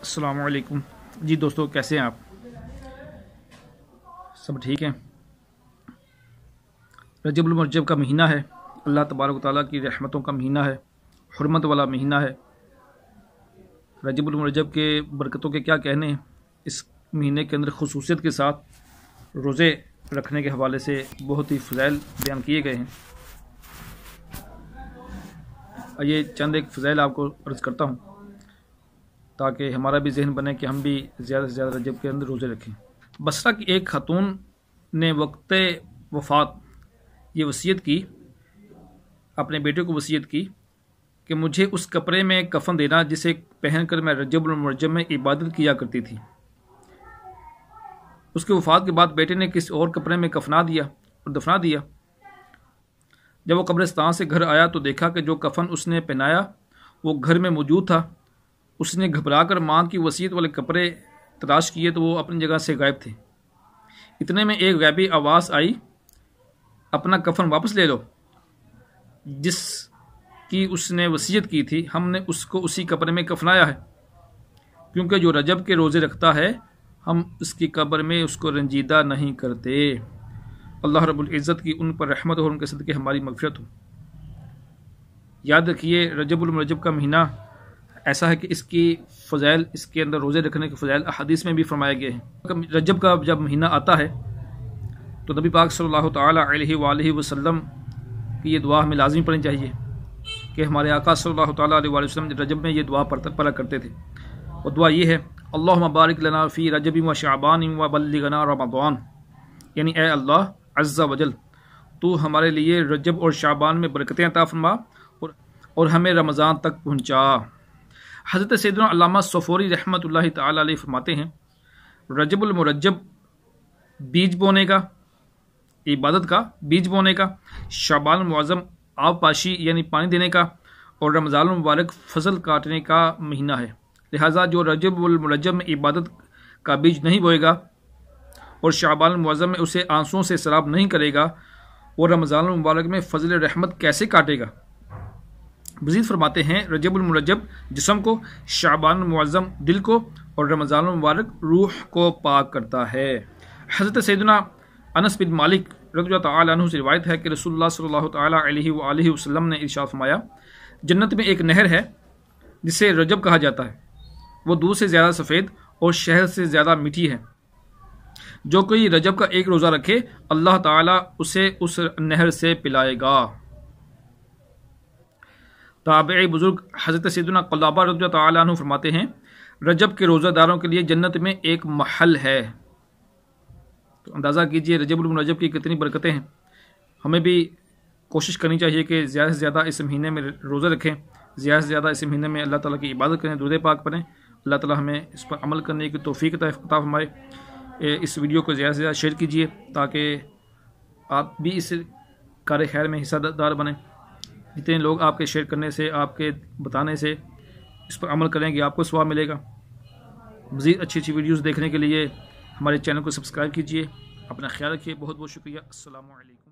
السلام علیکم جی دوستو، کیسے ہیں آپ؟ سب ٹھیک ہیں؟ رجب المرجب کا مہینہ ہے، اللہ تبارک و تعالیٰ کی رحمتوں کا مہینہ ہے، حرمت والا مہینہ ہے۔ رجب المرجب کے برکتوں کے کیا کہنے ہیں۔ اس مہینے کے اندر خصوصیت کے ساتھ روزے رکھنے کے حوالے سے بہت ہی فضائل بیان کیے گئے ہیں۔ یہ چند ایک فضائل آپ کو عرض کرتا ہوں تاکہ ہمارا بھی ذہن بنے کہ ہم بھی زیادہ سے زیادہ رجب کے اندر روزے رکھیں۔ بصرہ کی ایک خاتون نے وقت وفات یہ وصیت کی، اپنے بیٹے کو وصیت کی کہ مجھے اس کپڑے میں کفن دینا جسے پہن کر میں رجب المرجب میں عبادت کیا کرتی تھی۔ اس کے وفات کے بعد بیٹے نے کسی اور کپڑے میں کفنا دیا اور دفنا دیا۔ جب وہ قبرستان سے گھر آیا تو دیکھا کہ جو کفن اس نے پہنایا وہ گھر میں موجود تھا۔ اس نے گھبرا کر ماں کی وصیت والے کپڑے تلاش کیے تو وہ اپنی جگہ سے غائب تھے۔ اتنے میں ایک غیبی آواز آئی، اپنا کفن واپس لے لو، جس کی اس نے وصیت کی تھی ہم نے اس کو اسی کپڑے میں کفنایا ہے، کیونکہ جو رجب کے روزے رکھتا ہے ہم اس کی قبر میں اس کو رنجیدہ نہیں کرتے۔ اللہ رب العزت کی ان پر رحمت اور ان کے صدقے ہماری مغفرت ہو۔ یاد رکھیے، رجب المرجب کا مہینہ ایسا ہے کہ اس کی فضائل، اس کے اندر روزے رکھنے کے فضائل احادیث میں بھی فرمائے گئے ہیں۔ رجب کا جب مہینہ آتا ہے تو نبی پاک صلی اللہ تعالیٰ علیہ وآلہ وسلم کی یہ دعا ہمیں لازمی پڑھنی چاہیے کہ ہمارے آقا صلی اللہ تعالیٰ علیہ وآلہ وسلم رجب میں یہ دعا پڑھا کرتے تھے، اور دعا یہ ہے: اللہم بارک لنا فی رجب و شعبان و بلغنا رمضان، یعنی اے اللہ عز و جل، تو ہمارے لیے رجب اور شعبان میں برکتیں عطا فرما اور ہمیں رمضان تک پہنچا۔ حضرت سیدنا علامہ صفوری رحمۃ اللہ تعالی علیہ فرماتے ہیں، رجب المرجب بیج بونے کا، عبادت کا بیج بونے کا، شعبان المعظم آب پاشی یعنی پانی دینے کا، اور رمضان المبارک فصل کاٹنے کا مہینہ ہے۔ لہٰذا جو رجب المرجب میں عبادت کا بیج نہیں بوئے گا اور شعبان المعظم میں اسے آنسوؤں سے سراب نہیں کرے گا، اور رمضان المبارک میں فضل رحمت کیسے کاٹے گا؟ مزید فرماتے ہیں، رجب المرجب جسم کو، شعبان المعظم دل کو، اور رمضان المبارک روح کو پاک کرتا ہے۔ حضرت سیدنا انس بن مالک رضی اللہ تعالیٰ عنہ سے روایت ہے کہ رسول اللہ صلی اللہ تعالیٰ علیہ وآلہ وسلم نے ارشاد فرمایا، جنت میں ایک نہر ہے جسے رجب کہا جاتا ہے، وہ دودھ سے زیادہ سفید اور شہد سے زیادہ میٹھی ہے۔ جو کوئی رجب کا ایک روزہ رکھے اللہ تعالیٰ اسے اس نہر سے پلائے گا۔ تابعی بزرگ حضرت سیدنا قلابہ رضی اللہ تعالیٰ عنہ فرماتے ہیں، رجب کے روزہ داروں کے لیے جنت میں ایک محل ہے۔ تو اندازہ کیجئے رجب المرجب کی کتنی برکتیں ہیں۔ ہمیں بھی کوشش کرنی چاہیے کہ زیادہ سے زیادہ اس مہینے میں روزے رکھیں، زیادہ سے زیادہ اس مہینے میں اللہ تعالیٰ کی عبادت کریں، درود پاک پڑھیں۔ اللہ تعالیٰ ہمیں اس پر عمل کرنے کی توفیق عطا فرمائے۔ اس ویڈیو کو زیادہ سے زیادہ شیئر کیجئے تاکہ آپ بھی اس کار خیر میں حصہ دار بنیں۔ جتنے لوگ آپ کے شیئر کرنے سے، آپ کے بتانے سے اس پر عمل کریں گے آپ کو ثواب ملے گا۔ مزید اچھی اچھی ویڈیوز دیکھنے کے لیے ہمارے چینل کو سبسکرائب کیجئے۔ اپنا خیال رکھیے، بہت بہت شکریہ۔ السلام علیکم۔